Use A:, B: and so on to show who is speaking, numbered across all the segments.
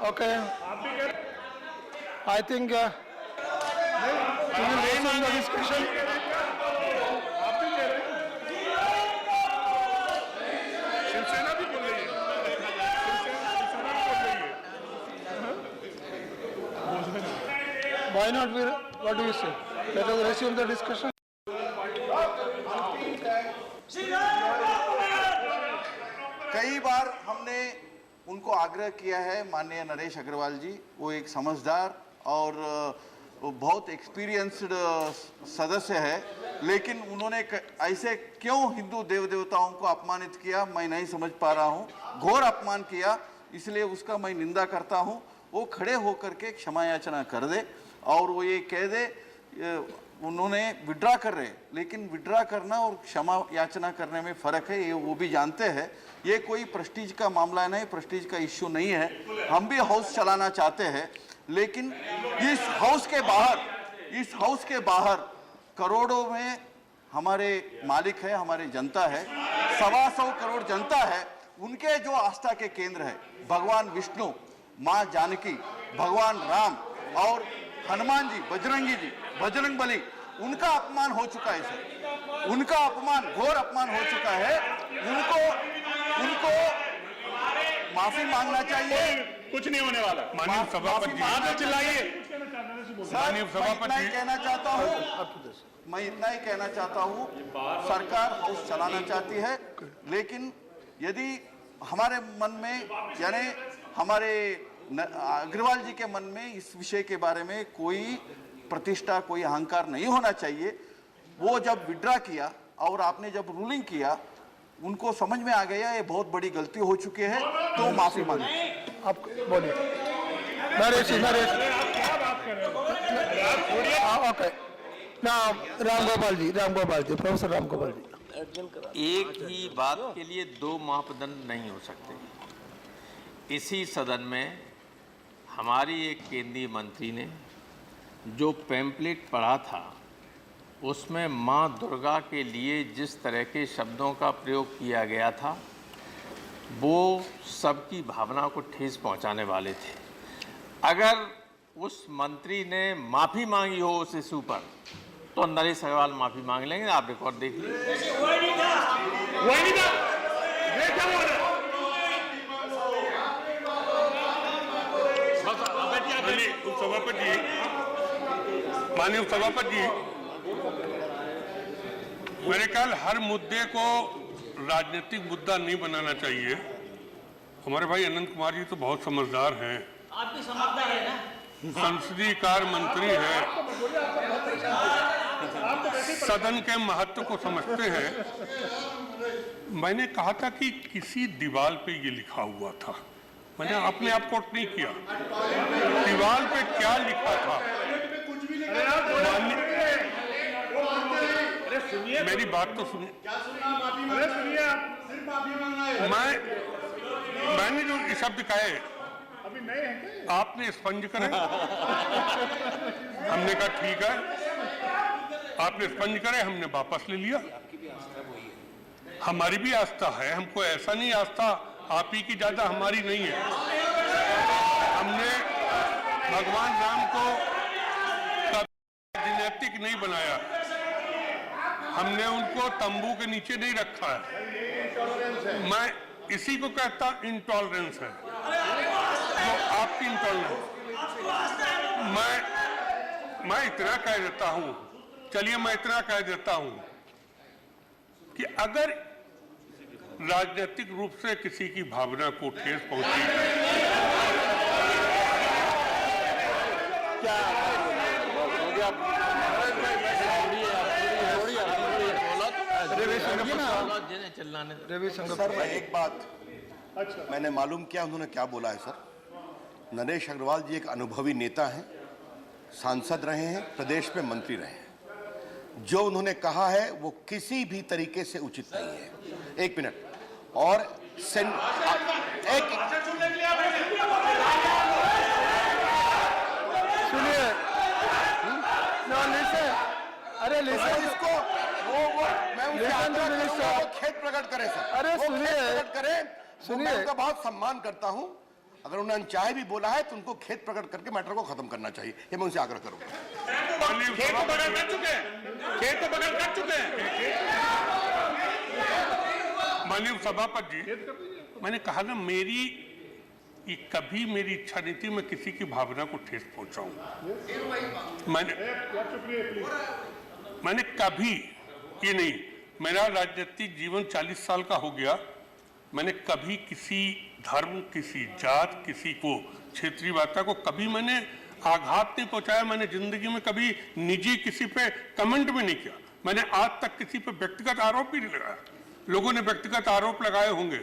A: Okay. I think we will resume the discussion.
B: Shiv Sena भी बोल रही है, शिवसेना भी बोल रही है।
A: Why not? What do you say? Let us resume the discussion.
C: कई बार हमने उनको आग्रह किया है, माननीय नरेश अग्रवाल जी, वो एक समझदार और बहुत एक्सपीरियंस्ड सदस्य है, लेकिन उन्होंने ऐसे क्यों हिंदू देव देवताओं को अपमानित किया मैं नहीं समझ पा रहा हूँ। घोर अपमान किया, इसलिए उसका मैं निंदा करता हूँ। वो खड़े होकर के क्षमा याचना कर दे और वो ये कह दे उन्होंने विड्रा कर रहे, लेकिन विड्रा करना और क्षमा याचना करने में फ़र्क है, ये वो भी जानते हैं। ये कोई प्रेस्टीज का मामला नहीं, प्रेस्टीज का इश्यू नहीं है। हम भी हाउस चलाना चाहते हैं, लेकिन इस हाउस के बाहर करोड़ों में हमारे मालिक है, हमारे जनता है, 125 करोड़ जनता है। उनके जो आस्था के केंद्र है भगवान विष्णु, माँ जानकी, भगवान राम और हनुमान जी, बजरंगी जी, बजरंग बली, उनका अपमान हो चुका है सर, उनका अपमान, घोर अपमान हो चुका है। उनको माफी मांगना चाहिए।
B: कुछ नहीं होने वाला। माननीय सभापति जी, आप चिल्लाइए। माननीय सभापति,
C: मैं इतना ही कहना चाहता हूँ, सरकार हाउस चलाना चाहती है, लेकिन यदि हमारे मन में, यानी हमारे अग्रवाल जी के मन में इस विषय के बारे में कोई प्रतिष्ठा, कोई अहंकार नहीं होना चाहिए। वो जब विड्रा किया और आपने जब रूलिंग किया, उनको समझ में आ गया ये बहुत बड़ी गलती हो चुकी है, तो माफी मांगे।
A: आप बोलिए। नरेश, ओके। राम गोपाल जी, प्रोफेसर राम गोपाल जी।
D: एक ही बात के लिए दो मापदंड नहीं हो सकते। इसी सदन में हमारी एक केंद्रीय मंत्री ने जो पैम्पलेट पढ़ा था, उसमें माँ दुर्गा के लिए जिस तरह के शब्दों का प्रयोग किया गया था, वो सबकी भावना को ठेस पहुंचाने वाले थे। अगर उस मंत्री ने माफ़ी मांगी हो उस इशू पर, तो नरेश अग्रवाल माफ़ी मांग लेंगे। आप रिकॉर्ड देख लीजिए।
B: माननीय सभापति जी, मेरे ख्याल हर मुद्दे को राजनीतिक मुद्दा नहीं बनाना चाहिए। हमारे भाई अनंत कुमार जी तो बहुत समझदार हैं,
E: आप भी समझदार है ना,
B: संसदीय कार्य मंत्री हैं, सदन के महत्व को समझते हैं। मैंने कहा था कि किसी दीवार पे ये लिखा हुआ था, मैंने अपने आप कोट नहीं किया। दीवार पे क्या लिखा था? मेरी बात तो सुनिए। मैंने जो शब्द कहे आपने स्पंज करें। हमने कहा ठीक है, आपने स्पंज करे, हमने वापस ले लिया। हमारी भी आस्था है, हमको ऐसा नहीं आस्था आप ही की ज्यादा हमारी नहीं है। हमने भगवान राम को राजनीतिक नहीं बनाया, हमने उनको तंबू के नीचे नहीं रखा है। मैं इसी को कहता इंटॉलरेंस है, जो आपकी इंटॉलरेंस। मैं इतना कह देता हूं, चलिए मैं इतना कह देता हूं कि अगर राजनीतिक रूप से किसी की भावना को ठेस पहुंची, क्या
C: सर, मैं एक बात मैंने मालूम किया उन्होंने क्या बोला है। सर, नरेश अग्रवाल जी एक अनुभवी नेता हैं, सांसद रहे हैं, प्रदेश में मंत्री रहे हैं। जो उन्होंने कहा है वो किसी भी तरीके से उचित नहीं है। एक मिनट और
A: सुनिए, अरे इसको
C: खेत प्रकट करें सर।
A: अरे सुनिए,
C: मैं उनका बहुत सम्मान करता हूं।
A: अगर उन्होंने अनचाहे भी बोला है तो उनको खेद प्रकट करके मैटर को खत्म करना चाहिए, ये मैं उनसे आग्रह करूंगा।
B: खेत तो बगल कर चुके हैं, खेत तो बगल कर चुके हैं। माननीय सभापति जी, मैंने कहा ना, ये कभी मेरी इच्छा नहीं थी मैं किसी की भावना को ठेस पहुंचाऊं। मैंने कभी ये नहीं, मेरा राजनीतिक जीवन 40 साल का हो गया, मैंने कभी किसी धर्म, किसी जात, किसी को क्षेत्रीय वार्ता को कभी मैंने आघात नहीं पहुंचाया। मैंने जिंदगी में कभी निजी किसी पे कमेंट भी नहीं किया। मैंने आज तक किसी पे व्यक्तिगत आरोप भी नहीं लगाया। लोगों ने व्यक्तिगत आरोप लगाए होंगे।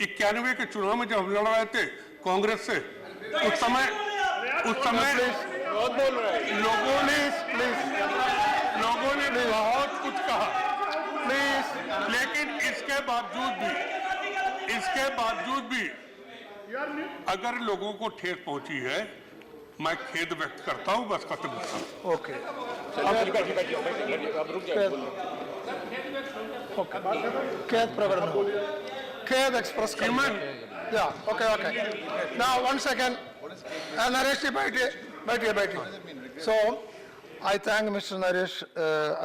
B: 91 के चुनाव में जब हम लड़ रहे थे कांग्रेस से, उस समय लोगों ने बहुत कुछ कहा, लेकिन इसके बावजूद भी अगर लोगों को ठेस पहुंची है, मैं खेद व्यक्त करता हूं, बस खत्म।
F: ओके, खेद प्रकरण, खेद एक्सप्रेस करना। Yeah, okay. Now, 1 second. Naresh ji, बैठिए. So, I thank Mr. Naresh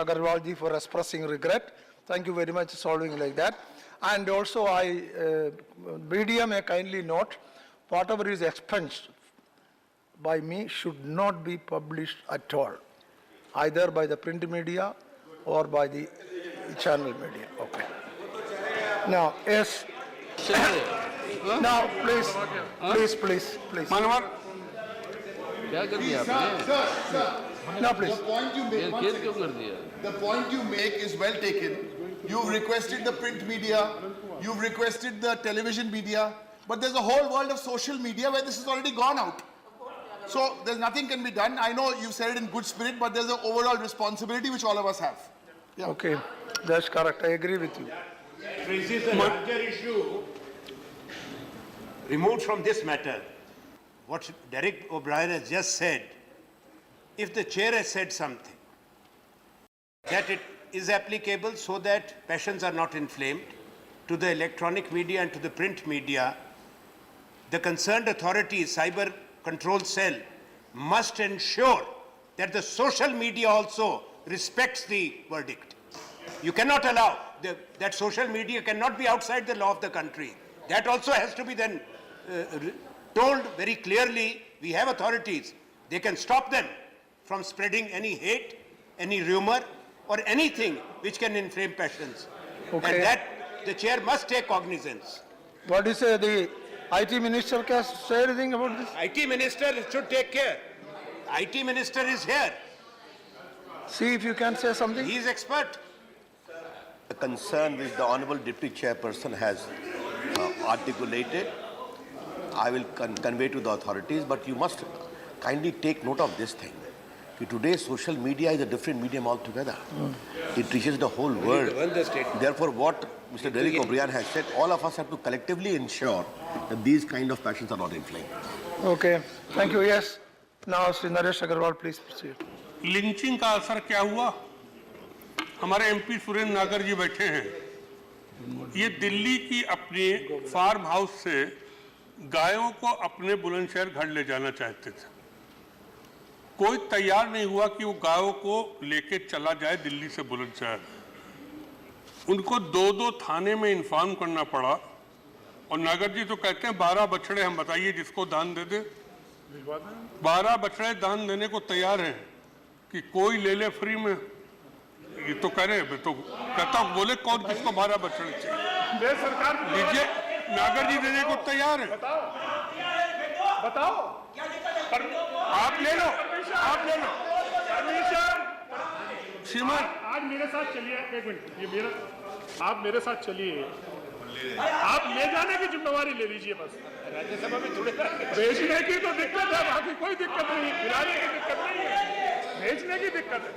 F: Agarwal ji for expressing regret. Thank you very much for solving like that. And also, BDM may kindly note, whatever is expensed by me should not be published at all, either by the print media or by the channel media. Okay. Now, yes. Now, please.
B: मानवर,
G: क्या कर दिया आपने?
F: Now, please.
G: खेद क्यों कर दिया?
H: The point you make is well taken. You've requested the print media, you've requested the television media, but there's a whole world of social media where this has already gone out. So there's nothing can be done. I know you said it in good spirit, but there's an overall responsibility which all of us have. Yeah.
F: Okay, that's correct. I agree with you.
I: This is a larger issue. Removed from this matter, what Derek O'Brien has just said, if the chair has said something, that it is applicable so that passions are not inflamed to the electronic media and to the print media, the concerned authority, Cyber Control Cell, must ensure that the social media also respects the verdict. You cannot allow that social media cannot be outside the law of the country. That also has to be then told very clearly. We have authorities. They can stop them from spreading any hate, any rumor, or anything which can inflame passions.
F: Okay.
I: And that the chair must take cognizance.
F: What do you say? The IT minister can say anything about this?
I: IT minister should take care. IT minister is here.
F: See if you can say something.
I: He is expert.
J: The concern which the Honourable Deputy Chairperson has articulated, I will convey to the authorities, but you must kindly take note of this thing. Today, social media is a different medium altogether. It reaches the whole world. Therefore, what Mr. Derek O'Brien has said, all of us have to collectively ensure that these kind of passions are not inflamed.
F: Okay, thank you. Yes. Now, Sri Naresh Agarwal, please proceed.
B: Lynching का असर क्या हुआ? हमारे MP Surendra नागर जी बैठे हैं। ये दिल्ली की अपने फार्म हाउस से गायों को अपने बुलंदशहर घर ले जाना चाहते थे। कोई तैयार नहीं हुआ कि वो गायों को लेके चला जाए दिल्ली से बुलंदशहर। उनको 2-2 थाने में इन्फॉर्म करना पड़ा। और नागर जी तो कहते हैं 12 बछड़े हम बताइए जिसको दान दे दे। 12 बछड़े दान देने को तैयार हैं कि कोई ले ले फ्री में। ये तो कह रहे, तो कहता हूँ बोले कौन किसको 12 बछड़े चाहिए?
A: सरकार
B: दीजिए, नागर जी देने को तैयार है।
A: बताओ
B: आप ले लो। श्रीमान,
A: आज मेरे साथ चलिए, एक मिनट, आप मेरे साथ चलिए, आप ले जाने की जिम्मेवारी ले लीजिए बस। राज्यसभा में थोड़े भेजने की तो दिक्कत है, बाकी कोई दिक्कत नहीं, खिलाने की दिक्कत नहीं है, भेजने की दिक्कत है,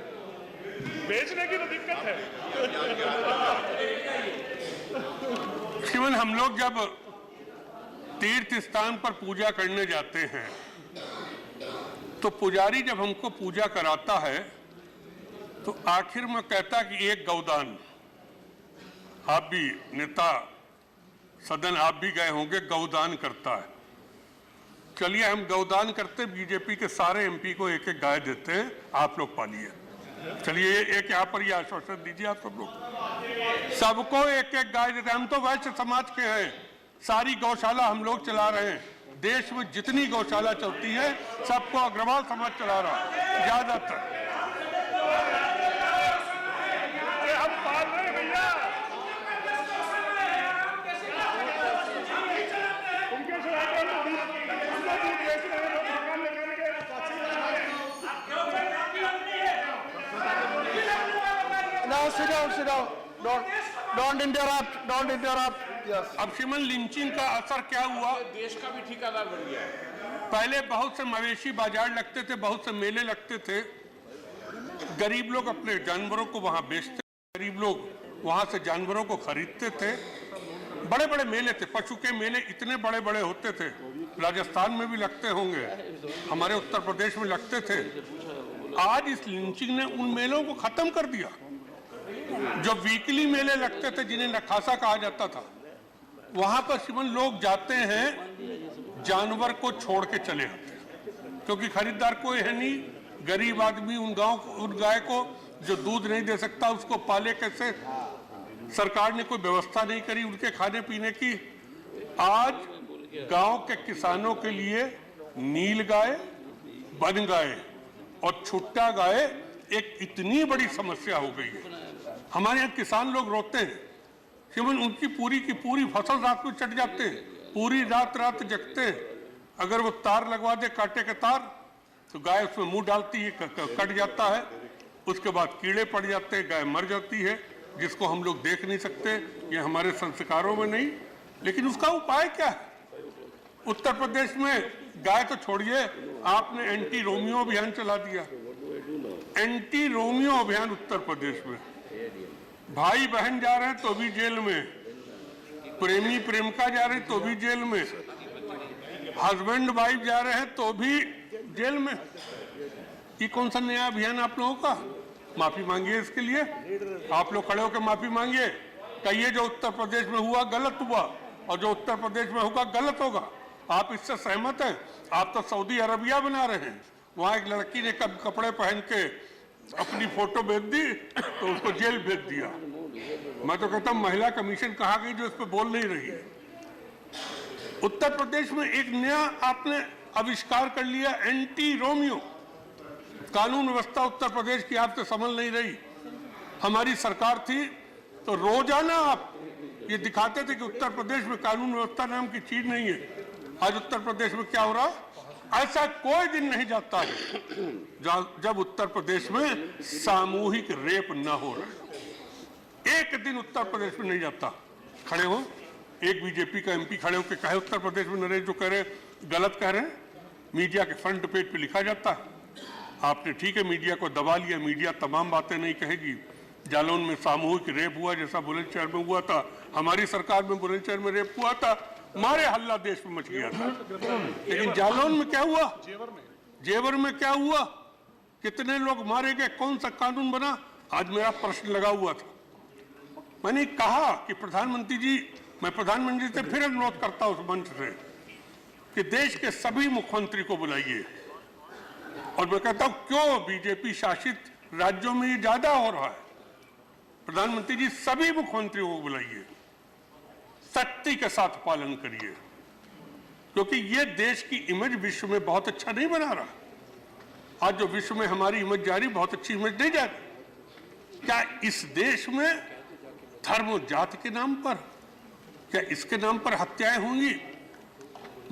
A: भेजने की तो दिक्कत है।
B: श्रीमान, हम लोग जब तीर्थ स्थान पर पूजा करने जाते हैं तो पुजारी जब हमको पूजा कराता है तो आखिर में कहता कि एक गौदान। आप भी नेता सदन, आप भी गए होंगे, गौदान करता है। चलिए हम गौदान करते, बीजेपी के सारे एमपी को एक एक गाय देते हैं, आप लोग पालिए। चलिए एक यहाँ पर ये आश्वासन दीजिए आप सब लोग, सबको एक एक गाय देते हैं। हम तो वैश्य समाज के हैं, सारी गौशाला हम लोग चला रहे हैं, देश में जितनी गौशाला चलती है सबको अग्रवाल समाज चला रहा है ज्यादातर।
A: हम पाल रहे हैं भैया, उनके चलाते हैं, हमको दूध बेच रहे हैं, मकान लगाने के
F: Now sit down. Don't interrupt. Yes.
B: अब श्रीमन लिंचिंग का असर क्या हुआ?
D: देश का भी ठिकादार बन गया है।
B: पहले बहुत से मवेशी बाजार लगते थे, बहुत से मेले लगते थे, गरीब लोग अपने जानवरों को वहां बेचते, गरीब लोग वहां से जानवरों को खरीदते थे। बड़े बड़े मेले थे, पशु के मेले इतने बड़े बड़े होते थे, राजस्थान में भी लगते होंगे, हमारे उत्तर प्रदेश में लगते थे। आज इस लिंचिंग ने उन मेलों को खत्म कर दिया। जो वीकली मेले लगते थे, जिन्हें नखासा कहा जाता था, वहां पर श्रीमन लोग जाते हैं, जानवर को छोड़ के चले आते हैं, क्योंकि खरीदार कोई है नहीं। गरीब आदमी उन गाय को जो दूध नहीं दे सकता, उसको पाले कैसे? सरकार ने कोई व्यवस्था नहीं करी उनके खाने पीने की। आज गांव के किसानों के लिए नील गाय, वन गाय और छुट्टा गाय एक इतनी बड़ी समस्या हो गई है। हमारे यहाँ किसान लोग रोते हैं, केवल उनकी पूरी की पूरी फसल रात में चढ़ जाते हैं, पूरी रात जगते हैं। अगर वो तार लगवा दे, कांटे के तार, तो गाय उसमें मुंह डालती है, कट जाता है, उसके बाद कीड़े पड़ जाते हैं, गाय मर जाती है, जिसको हम लोग देख नहीं सकते, ये हमारे संस्कारों में नहीं। लेकिन उसका उपाय क्या है? उत्तर प्रदेश में गाय तो छोड़िए, आपने एंटी रोमियो अभियान चला दिया। एंटी रोमियो अभियान उत्तर प्रदेश में, भाई बहन जा रहे हैं तो भी जेल में, प्रेमी प्रेमिका जा रहे हैं तो भी जेल में, हस्बैंड वाइफ जा रहे हैं तो भी जेल में। ये कौन सा नया अभियान आप लोगों का? माफी मांगिए इसके लिए, आप लोग खड़े होकर माफी मांगिए, कहिए जो उत्तर प्रदेश में हुआ गलत हुआ और जो उत्तर प्रदेश में होगा गलत होगा। आप इससे सहमत हैं? आप तो सऊदी अरबिया बना रहे हैं, वहां एक लड़की ने कपड़े पहन के अपनी फोटो भेज दी तो उसको जेल भेज दिया। मैं तो कहता हूं महिला कमीशन कहाँ गई जो इस पर बोल नहीं रही है? उत्तर प्रदेश में एक नया आपने आविष्कार कर लिया, एंटी रोमियो। कानून व्यवस्था उत्तर प्रदेश की आपसे समझ नहीं रही। हमारी सरकार थी तो रोजाना आप ये दिखाते थे कि उत्तर प्रदेश में कानून व्यवस्था नाम की चीज नहीं है। आज उत्तर प्रदेश में क्या हो रहा है? ऐसा कोई दिन नहीं जाता है जब उत्तर प्रदेश में सामूहिक रेप न हो रहा है। एक दिन उत्तर प्रदेश में नहीं जाता। खड़े हो, एक बीजेपी का एमपी खड़े होकर कहे उत्तर प्रदेश में नरेश जो कह रहे गलत कह रहे हैं, मीडिया के फ्रंट पेज पे लिखा जाता है। आपने ठीक है मीडिया को दबा लिया, मीडिया तमाम बातें नहीं कहेगी। जालौन में सामूहिक रेप हुआ जैसा बुलंदशहर में हुआ था, हमारी सरकार में बुलंदशहर में रेप हुआ था, मारे हल्ला देश में मच गया था। लेकिन जालौन में क्या हुआ? जेवर में क्या हुआ? कितने लोग मारे गए? कौन सा कानून बना? आज मेरा प्रश्न लगा हुआ था। मैंने कहा कि प्रधानमंत्री जी, मैं प्रधानमंत्री से फिर अनुरोध करता हूं उस मंच से कि देश के सभी मुख्यमंत्री को बुलाइए। और मैं कहता हूं क्यों बीजेपी शासित राज्यों में ये ज्यादा हो रहा है? प्रधानमंत्री जी सभी मुख्यमंत्रियों को बुलाइए, सख्ती के साथ पालन करिए, क्योंकि ये देश की इमेज विश्व में बहुत अच्छा नहीं बना रहा। आज जो विश्व में हमारी इमेज जा रही, बहुत अच्छी इमेज नहीं जा रही। क्या इस देश में धर्म और जाति के नाम पर, क्या इसके नाम पर हत्याएं होंगी?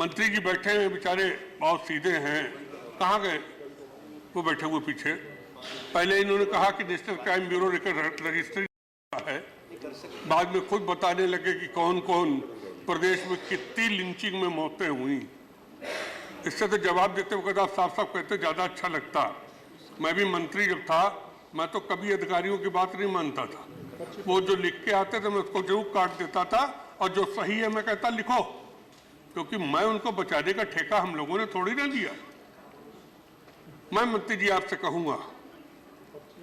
B: मंत्री जी बैठे हैं बेचारे, बहुत सीधे हैं, कहाँ गए वो? बैठे हुए पीछे। पहले इन्होंने कहा कि नेशनल क्राइम ब्यूरो रजिस्ट्री है, बाद में खुद बताने लगे कि कौन कौन प्रदेश में कितनी लिंचिंग में मौतें हुई। इससे तो जवाब देते हुए साफ साफ कहते ज्यादा अच्छा लगता। मैं भी मंत्री जब था, मैं तो कभी अधिकारियों की बात नहीं मानता था। वो जो लिख के आते थे मैं उसको जरूर काट देता था, और जो सही है मैं कहता लिखो, क्योंकि मैं उनको बचाने का ठेका हम लोगों ने थोड़ी ना दिया। मैं मंत्री जी आपसे कहूंगा,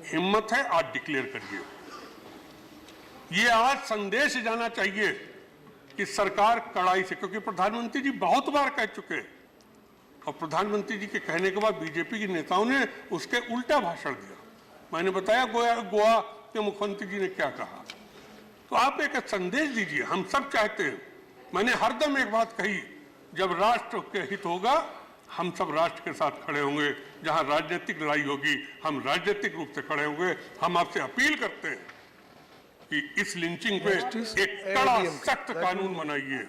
B: हिम्मत है आज डिक्लेयर करिए। ये आज संदेश जाना चाहिए कि सरकार कड़ाई से, क्योंकि प्रधानमंत्री जी बहुत बार कह चुके और प्रधानमंत्री जी के कहने के बाद बीजेपी के नेताओं ने उसके उल्टा भाषण दिया। मैंने बताया गोवा के मुख्यमंत्री जी ने क्या कहा। तो आप एक संदेश दीजिए, हम सब चाहते हैं। मैंने हरदम एक बात कही, जब राष्ट्र के हित होगा हम सब राष्ट्र के साथ खड़े होंगे, जहां राजनीतिक लड़ाई होगी हम राजनीतिक रूप से खड़े होंगे। हम आपसे अपील करते हैं कि इस लिंचिंग पे एक कड़ा सख्त कानून बनाइए,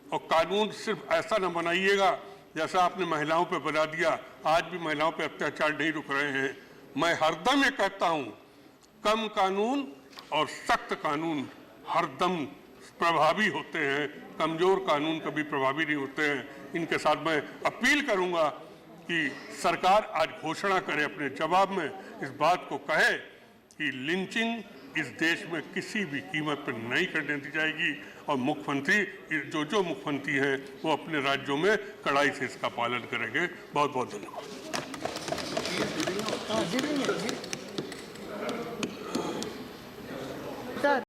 B: और कानून सिर्फ ऐसा न बनाइएगा जैसा आपने महिलाओं पे बना दिया। आज भी महिलाओं पे अत्याचार नहीं रुक रहे हैं। मैं हरदम ये कहता हूं, कम कानून और सख्त कानून हरदम प्रभावी होते हैं, कमजोर कानून कभी प्रभावी नहीं होते हैं। इनके साथ मैं अपील करूंगा कि सरकार आज घोषणा करे, अपने जवाब में इस बात को कहे कि लिंचिंग इस देश में किसी भी कीमत पर नहीं करने दी जाएगी, और मुख्यमंत्री जो मुख्यमंत्री हैं वो अपने राज्यों में कड़ाई से इसका पालन करेंगे। बहुत बहुत धन्यवाद।